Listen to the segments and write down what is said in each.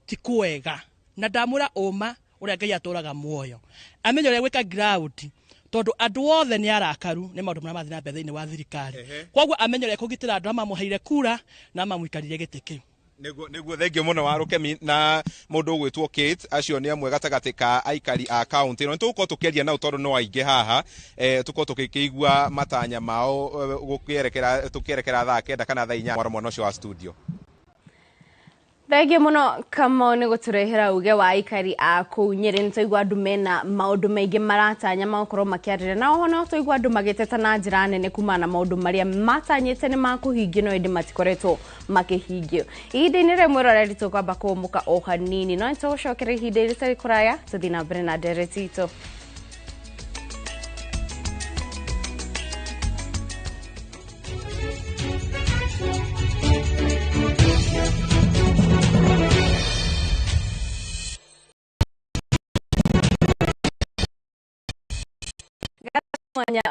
ti kwega na ndamura uma uria Ngai aturaga muoyo amenye uria gwika ground tondu andu othe ni arakaru ni maundu maria mathi na mbere thiini wa thirikari koguo amenye uria kugitira andu amamuheire kura na amamuikarire giti kiu niguo thengio muno wa Rukemi na mundu ugwitwo Kate acio ni amwe gatagati ka aikari a county no tuko tukiaria nao tondu no aingi haha tuko tukikigua matanya mao tukierekera thaa kenda kana thaa 4 mwana ucio wa studio. Thengio muno kama ni guturehera uge wa aikari a kuu Nyeri nitũigua andu mena maundu maingi maratanya makorwo makiarĩrĩria na oho no tũigua andu magĩteta na njĩra nene kuma na maundu maria matanyĩte ni makuhingio no ĩndĩ matikoretwo makĩhingio. Ihinda-inĩ rĩmwe rĩrĩa tũkwamba kũmũka o hanini no nĩtũgũcokera ihinda rĩtarĩ kũraya tũthiĩ na mbere na ndereti itũ. Mwanya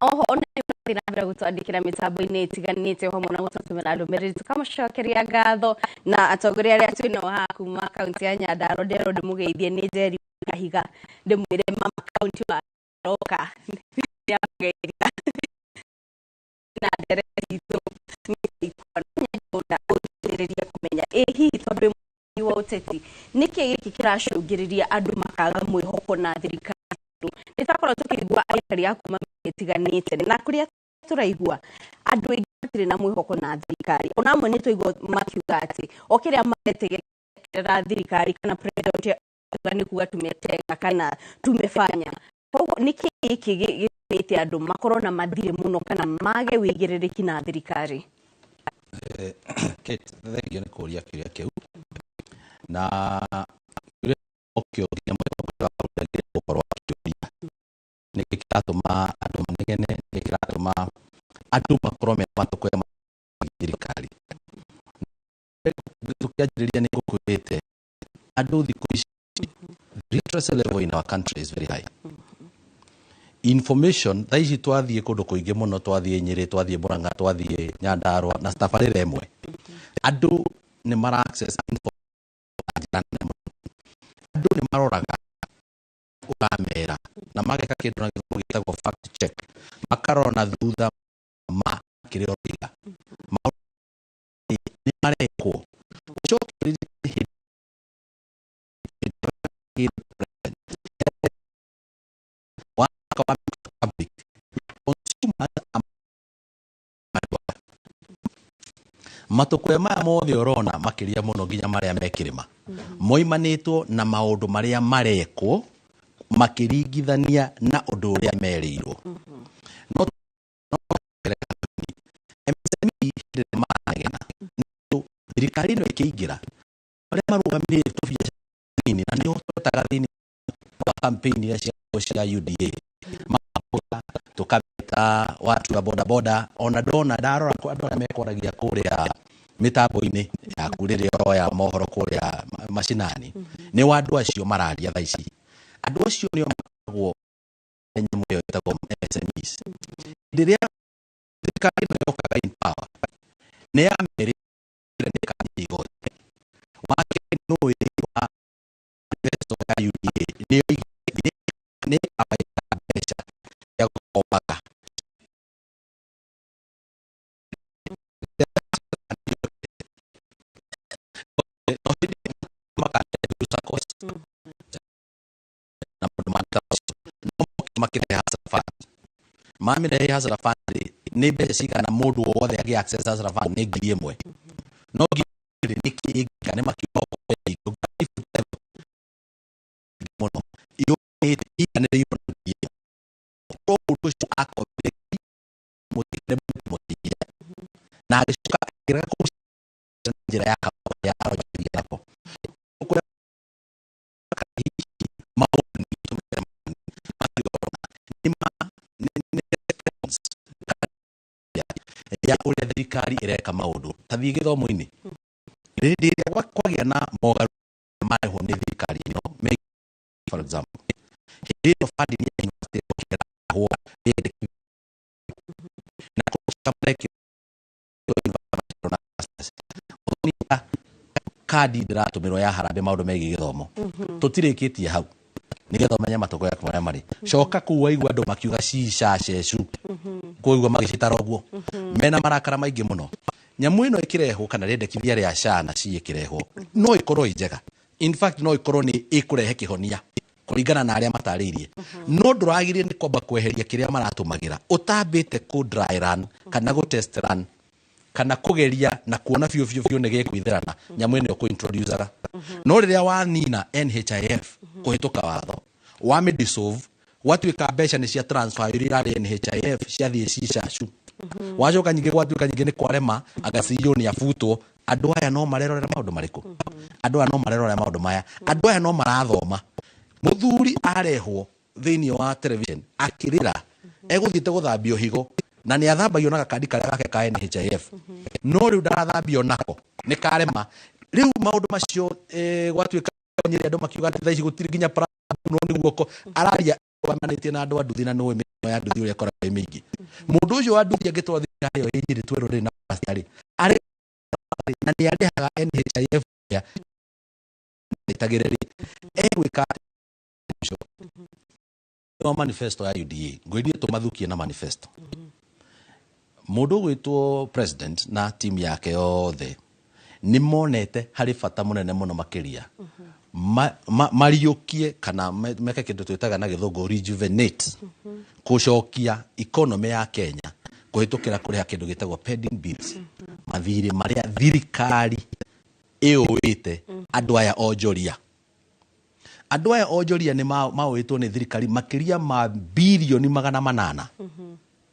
oho na mbere gũtwandĩkĩra mĩtambo-inĩ ĩtiganĩte hamwe na gũtũtũmĩra ndũmĩrĩri tũkamũcokeria ngatho na atongoria arĩa twĩ nao haha kuma kaunti ya Nyandarua nderwo ndĩmũgeithie nĩ Njeri Kahiga ndĩmwĩre mama kaunti wa Roka nĩamũgeithia na ndereti itũ nĩikũrĩrĩria kumenya hihi tondũ wa uteti niki giki kiracungiriria andu makaga mwihoko na thirikari nitakorwo tukigua aikari akuma itiganite na kuria turaigua andu aingi matire na mwihoko na thirikari onamwe nituigua makiuga ati okiria matetegera thirikari kana president ni kuga tumetenga kana tumefanya koguo niki giki gite andu makorwo na mathire muno kana mage wigiririki na thirikari. Kate thengio ni kuria kiria kiu na okyo gukorwo akiuria ni kiratuma andu manegene ni kiratuma andu makorwo me matukwe thirikari tukianjĩrĩria ni gukwite andu thiku ici literacy level in our country is very high. Information thaici twathie kundu kuingi muno twathie Nyeri twathie Murang'a twathie Nyandarua na tabarĩra ĩmwe andu ni mara access andu ni maroraga ukamera na mageka kindu na gitagwo fact check makarona thutha ma kirioriga ni mareko ucokerire public consumer matukwe maya mothe urona makiria muno nginya maria mekirima moimanitwo na maundu maria mareko makiringithania na undu uria merirwo no MSME magena thirikari no ikiingira aria marugamire tubia nini na niho tutaga thini wa campaign ya cia UDA tukabeta watu wa boda boda ona dona darora kwa andũ arĩa mekwaragia kũrĩa mitambo-inĩ ya kurĩrĩa oro ya mohoro kũrĩa mashinani nĩ wa andũ acio mararia thaa ici andũ acio nĩo makoragwo nyamũ ĩyo ĩtagwo SMEs rĩrĩa thirikari yokaga in power nĩ yamerĩire nĩ kanyi igoti wake nĩ wa UDA nĩ abaita mbeca ya gũkombaga mamire hazara fund ni mbeca cigana mundu wothe agi access hazara fund ni ngiri ĩmwe no ngiri niki igana makiuga muno iyo ni igana ni pro utucio akobe mutikire mutia na alishuka kira ku njira ya roja hapo ya uria thirikari ireka maundu tathii githomo-ini rĩrĩa kwagĩa na mogarũrũku marehwo nĩ thirikari ĩno for example hĩndĩ funding ya university okĩrahwo na kũreka kadi ndĩratũmĩrwo ya harambĩ maũndũ megiĩ gĩthomo tũtirĩkĩtie hau nigetha ũmenye matoko yaku marĩa marĩ coka kuu waigua andũ makiuga cicacecu kũigua magĩcitara ũguo mena marakara maingĩ mũno nyamũ ĩno ĩkĩrehwo kana rĩendekithia rĩa cana ciĩkĩrehwo no ĩkorwo ĩnjega in fact no ĩkorwo nĩ ĩkũrehe kĩhonia kũringana na arĩa matarĩirie no ndũragĩrĩire nĩ kwamba kweheria kĩrĩa maratũmagĩra ũtambĩte kũ dry run kana gũ test run kana kugeria na kuona biũ nĩ gĩkwĩthĩrana nyamũ ĩno kũ-introduce-aga no rĩrĩa wanina NHIF kũhĩtũka watho wa dissolve watuĩka mbeca nĩ cia transfer iria irarĩ NHIF ciathiĩ cicacu wacoka nyingĩ gwatuĩka nyingĩ nĩ kwarema agaciywo nĩ abutwo andũ aya no marerorera maũndũ marĩkũ andũ aya no marerorera maũndũ maya andũ aya no marathoma mũthuri arehwo thĩinĩ wa television akĩrĩra egũthiĩte gũthambio higo na nĩ athambagio na gakandi karĩa gake ka NHIF no rĩu ndarathambio nako nĩ karema rĩu maũndũ macio gwatuĩka nyĩrĩ andũ makiuga atĩ thaici gũtirĩ nginya no nĩ guoko araria amanĩtie na andũ a nduthi na nĩwe mĩno ya nduthi ũrĩa ĩkoragwo ĩ mĩingĩ mũndũ ũcio wa nduthi angĩtwarwo thirikari ĩyo ĩnyĩrĩ twĩrwo rĩrĩ na arĩ na nĩ arĩhaga NHIF ya itagĩrĩri egwĩka wa manifesto ya UDA ngwĩrire tũmathukie na manifesto mũndũ gwĩtwo president na team yake yothe nĩ monete harĩ bata mũnene mũno makĩria mariũkie kana meke kĩndũ twĩtaga na gĩthũngũ rejuvenate kũcokia economy ya Kenya kũhĩtũkĩra kũrĩha kĩndũ gĩtagwo pending bills mathirĩ marĩa thirikari ĩũĩte andũ aya onjoria nĩ maũĩtwo nĩ thirikari makĩria ma bilioni 800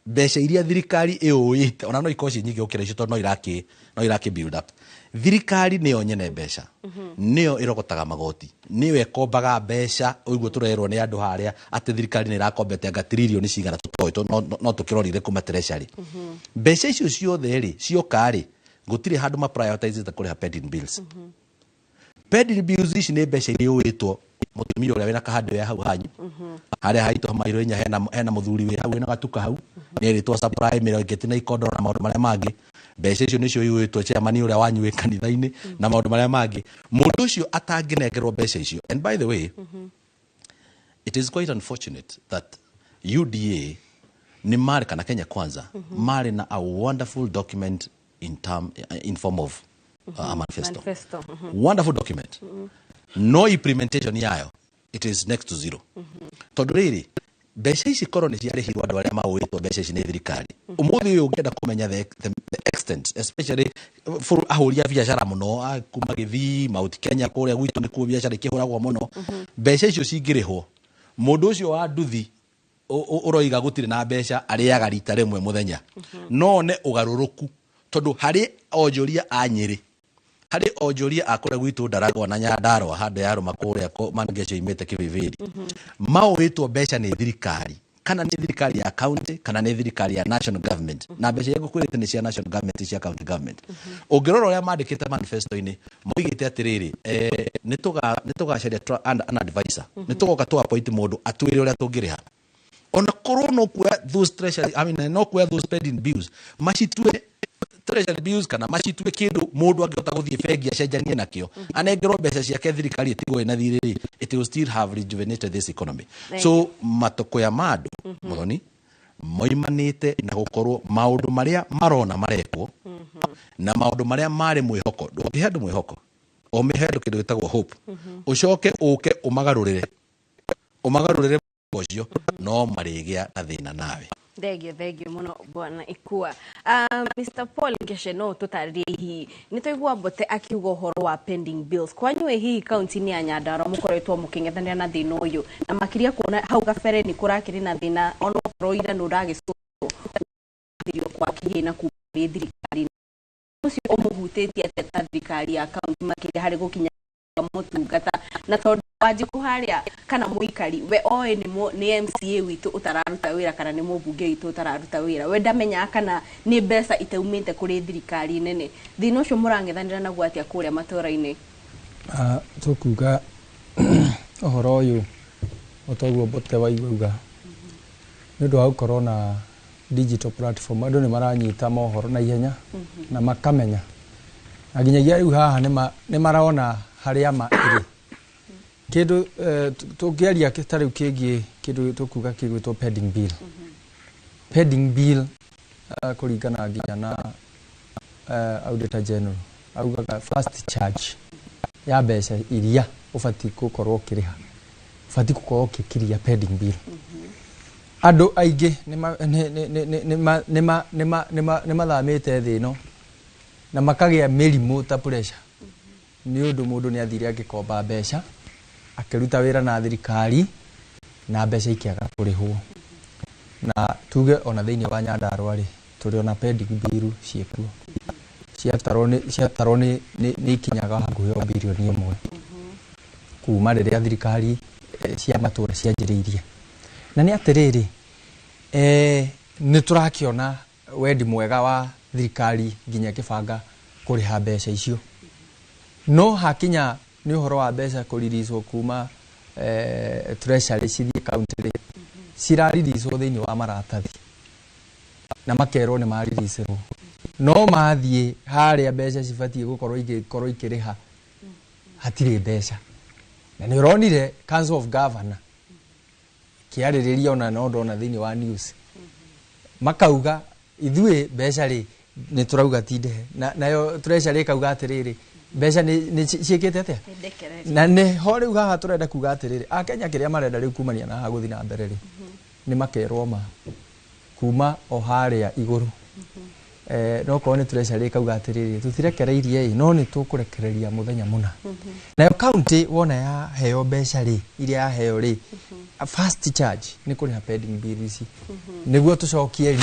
mbeca iria thirikari ĩũĩte ona no ikorwo ciĩ nyingĩ gũkĩra icio tondũ no irakĩ build up thirikari nĩyo nyene mbeca nĩyo ĩrogotaga magoti nĩyo ĩkombaga mbeca ũguo tũrerwo nĩ andũ harĩa atĩ thirikari nĩ ĩrakombete anga trilioni cigana tũtoĩ no tũkĩrorire kuma treasury mbeca icio ciothe rĩ cioka rĩ gũtirĩ handũ ma prioritize kũrĩha pending bills pending bills ici nĩ mbeca iria ũĩtwo mũtumia ũrĩa wĩna kahande ya hau hanyu harĩa haitũ mairo inya hena mũthuri wĩ hau na gatuka hau nĩ rĩtwa supply mĩrongeti na ikondoro na maũndũ marĩa mangĩ mbeca icio nĩcio iũĩtwo chairman ũrĩa wanyu wĩ kanitha-inĩ na maũndũ marĩa mangĩ mũndũ ũcio atangĩnengerwo mbeca icio and by the way it is quite unfortunate that UDA nĩ marĩ kana Kenya Kwanza marĩ na a wonderful document in form of a manifesto. Wonderful document. No implementation yayo, it is next to zero. Tondũ rĩrĩ mbeca ici korwo nĩ ciarĩhirwo andũ arĩa maũĩtwo mbeca ici nĩ thirikari ũmũthĩ ũyũ ũngĩenda kũmenya the extent especially for ahũri a biacara mũno kuma Gĩthii Mount Kenya kũrĩa gwitũ nĩkuo biacara ikĩhũragwo mũno mbeca icio cingĩrĩhwo mũndũ ũcio wa nduthi ũroiga gũtirĩ na mbeca arĩaga rita rĩmwe mũthenya no ne ũgarũrũku tondũ harĩ onjoria a Nyĩrĩ harĩ onjoria akũrĩa gwitũ Ndaragwa na Nyandarua handũ ya Rũma kũrĩa mangecio imĩte Kĩbĩbĩri maũĩtwo mbeca nĩ thirikari kana nĩ thirikari ya county kana nĩ thirikari ya national government na mbeca iria ngũkwĩrĩte nĩ cia national government cia county government ũngĩrora ũrĩa mandĩkĩte manifesto-inĩ moigĩte atĩrĩrĩ nĩ tũgacaria an advisor nĩ tũgoka tũappoint mũndũ atwĩre ũrĩa tũngĩrĩha ona korwo no kuoya those treasury no kuoya those pending bills macitue treasury bills kana macitue kĩndũ mũndũ angĩhota gũthiĩ bengi acenjanie nakĩo anengerwo mbeca ciake thirikari ĩtigwo ĩna thirĩ it will still have rejuvenated this economy so matoko ya mandũ mũthoni moimanĩte na gũkorwo maũndũ marĩa marona marekwo na maũndũ marĩa marĩ mwĩhoko ndũngĩhe andũ mwĩhoko ũmĩhe andũ kĩndũ gĩtagwo hope ũcoke ũke ũmagarũrĩre ũcio no marĩgĩa na thĩna nawe Thegio muno bwana Ikua. Mr. Paul Ngeshe no tũtarĩrie hihi nĩ tũigua Mbote akiuga ũhoro wa pending bills kwanyu hihi kaunti-inĩ ya Nyandarua mũkoretwo mũkĩng'ethanĩra na thĩna ũyũ na makĩria kuona hau gabere nĩ kũrakĩrĩ na thĩna ona ũkorwo ira nĩ ũragĩcũthĩrio kwa kĩgĩna kuma thirikari ũcio ũmũhutĩtie atĩa thirikari ya kaunti makĩria harĩ gũkinya motungata na tondũ Wanjikũ harĩa kana mũikari we oe nĩ MCA witũ ũtararuta wĩra kana nĩ mũmbunge witũ ũtararuta wĩra we ndamenya kana nĩ mbeca itaumĩte kũrĩ thirikari nene thĩna ũcio mũrang'ethanĩra naguo atĩa kũrĩa matũũra-inĩ tũkuga ũhoro ũyũ ũtoguo Mbote waiguga nĩ ũndũ wa gũkorwo na digital platform andũ nĩ maranyita mohoro na ihenya na makamenya na nginyagia riu haha nĩ marona harĩa ma ĩrĩ kĩndũ tũngĩaria tarĩu kĩgiĩ kĩndũ tũkuga kĩgwĩtwo pending bill pending bill kũringana nginya na Auditor General augaga first charge ya mbeca iria ũbatiĩ gũkorwo ũkĩrĩha ũbatiĩ gũkorwo ũkĩkiria pending bill andũ aingĩ nĩ mathamĩte thĩ ĩno na makagĩa mĩrimũ ta pressure nĩ ũndũ mũndũ nĩ athire agĩkomba mbeca akĩruta wĩra na thirikari na mbeca ikĩaga kũrĩhwo na tuge ona thĩinĩ wa Nyandarua rĩ tũrĩ ona pending bill ciĩkuo ciatarwo nĩ ikinyaga hakuhĩ o birioni ĩmwe kuma rĩrĩa thirikari cia matũra cianjĩrĩirie na nĩ atĩrĩrĩ nĩ tũrakĩona wendi mwega wa thirikari nginya kĩbanga kũrĩha mbeca icio no hakinya nĩ ũhoro wa mbeca kũriricwo kuma treasury cithiĩ county ciraririswo thĩinĩ wa maratathi na makerwo nĩ mariricĩrwo no mathiĩ harĩa mbeca cibatiĩ gũkorwo ikĩrĩha hatirĩ mbeca na nĩ ũronire Council of Governor kĩarĩrĩria ona no ndona thĩinĩ wa news makauga ithuĩ mbeca rĩ nĩ tũrauga tindehe nayo treasury ĩkauga atĩrĩrĩ mbeca nĩ ciĩkĩte atĩa na nĩ ho rĩu haha tũrenda kuga atĩrĩrĩ Akenya kĩrĩa marenda rĩu kumania na gũthiĩ na mbere rĩ nĩ makerwo ma kuma o harĩa igũrũ no korwo nĩ treasury ĩkauga atĩrĩrĩ tũtirekereirie no nĩ tũkũrekereria mũthenya mũna nayo county wona ya heo mbeca rĩ iria ya heo rĩ first charge nĩ kũrĩha pending bill ici nĩguo tũcokie riri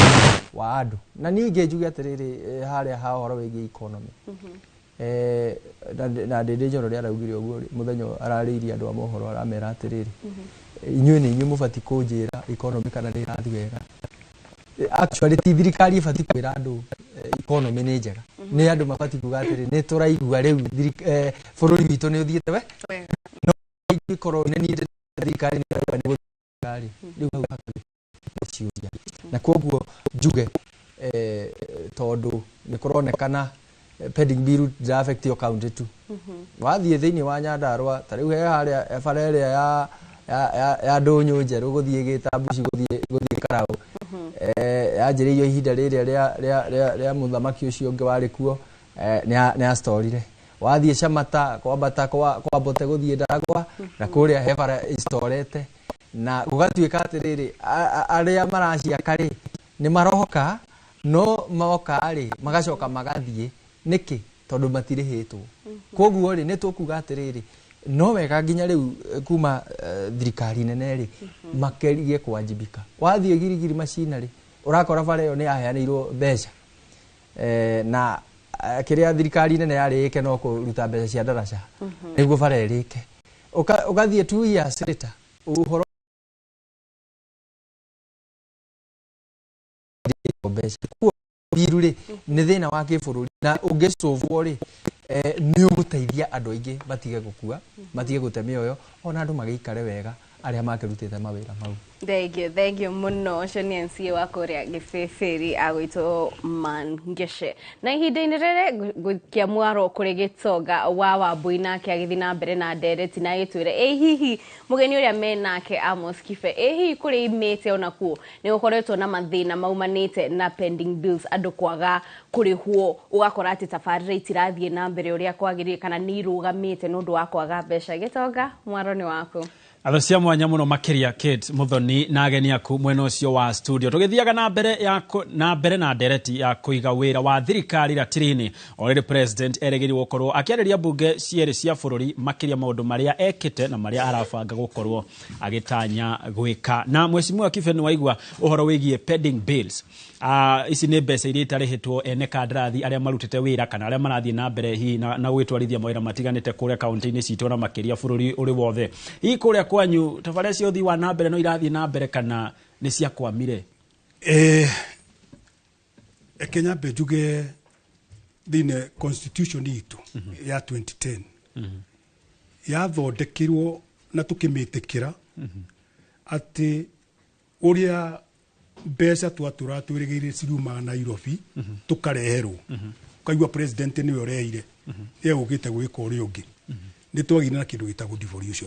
wa andũ na ningĩ njuge atĩrĩrĩ harĩa ha ũhoro wĩgiĩ economy na ndĩndĩ Njoro rĩa raugire ũguo mũthenya ararĩirie andũ a mohoro aramera atĩrĩrĩ inyuĩ nĩ inyuĩ mũbatiĩ kũnjĩra economy kana nĩ ĩrathiĩ wega actually ti thirikari ĩbatiĩ kwĩra andũ economy nĩ njega nĩ andũ mabatiĩ kuga atĩrĩrĩ nĩ tũraigua rĩu bũrũri witũ nĩ ũthiĩte we no ikorwo nĩ thirikari nĩ thirikari rĩu hau hakagĩciũria na koguo njuge tondũ nĩ kũronekana pending bill affect your county tu wathiĩ thĩinĩ wa Nyandarua ta rĩu he harĩa bara ĩrĩa ya Ndũnyũ njerũ gũthiĩ Gĩtambuci gũthiĩ Karaũ yanjĩrĩirio ihinda rĩrĩa rĩa mũthamaki ũcio ũngĩ warĩ kuo nĩ astorire wathiĩ Chamata kwambata kwa Mbote gũthiĩ Ndaragwa na kũrĩa he bara istorete na gũgatuĩka atĩrĩrĩ arĩa maraciaka rĩ nĩ maroka no moka rĩ magacoka magathiĩ nĩkĩ tondũ matirĩhĩtwo koguo rĩ nĩ tũkuga atĩrĩrĩ no wega nginya rĩu kuma thirikari nene rĩ makerie kwanjibika wathiĩ girigiri macinarĩ ũrakora bara ĩyo nĩ yaheanĩirwo mbeca na kĩrĩa thirikari nene yarĩ ĩke no kũruta mbeca cia ndaraca nĩguo bara ĩrĩke ũgathiĩ 2 years later ũhoro mbeca biru rĩ nĩ thĩna wa kĩbũrũri na ũngĩcovwo rĩ nĩ ũgũteithia andũ aingĩ matige gũkua matige gũte mĩoyo ona andũ magĩikare wega arĩa makĩrutĩte mawĩra mau thengio mũno ũcio nĩ MCA wa kũrĩa Gĩbĩbĩri agwĩtwo Mang'eshe na ihinda-inĩ rĩrĩ gũikia mwaro kũrĩ Gĩtonga wa Wambui nake agĩthiĩ na mbere na ndereti na agĩtwĩra hihi mũgeni ũrĩa menake Amos Kibe hihi kũrĩa imĩte onakuo nĩ gũkoretwo na mathĩna maumanĩte na pending bills andũ kwaga kũrĩhwo ũgakora atĩ tabarĩra itirathiĩ na mbere ũrĩa kwagĩrĩire kana nĩ irũgamĩte nĩ ũndũ wa kwaga mbeca Gĩtonga mwaro nĩ waku Atho cia mwanya muno makiria Kate Muthoni na ageni aku mwena ucio wa studio tugithiaga na mbere na ndereti ya kuiga wira wa thirikari ratirini already president eregerirwo gukorwo akiareria bunge cierĩ cia bũrũri makiria maundu maria ekite na maria arabanga gukorwo agitanya gwika na mheshimiwa Kibe ni waigua uhoro wigie pending bills ici nĩ mbeca iria itarĩhĩtwo ene kandarathi arĩa marutĩte wĩra kana arĩa marathiĩ na mbere hihi na gwĩtwarithia mawĩra matiganĩte kũrĩa kaunti-inĩ citũ na makĩria bũrũri ũrĩ wothe hihi kũrĩa kwanyu tabarĩra cia ũthii wa na mbere no irathiĩ na mbere kana nĩ ciakwamire Kenya bejuge thĩinĩ constitution itũ ya 2010 yathondekirwo na tũkĩmĩtĩkĩra atĩ ũrĩa mbeca twatũra twĩrĩgĩire ciuma Nairobi tukareherwo ukaigua president ni oreire ye ugite gwika uri ungi ni twagire na kindu gitagwo devolution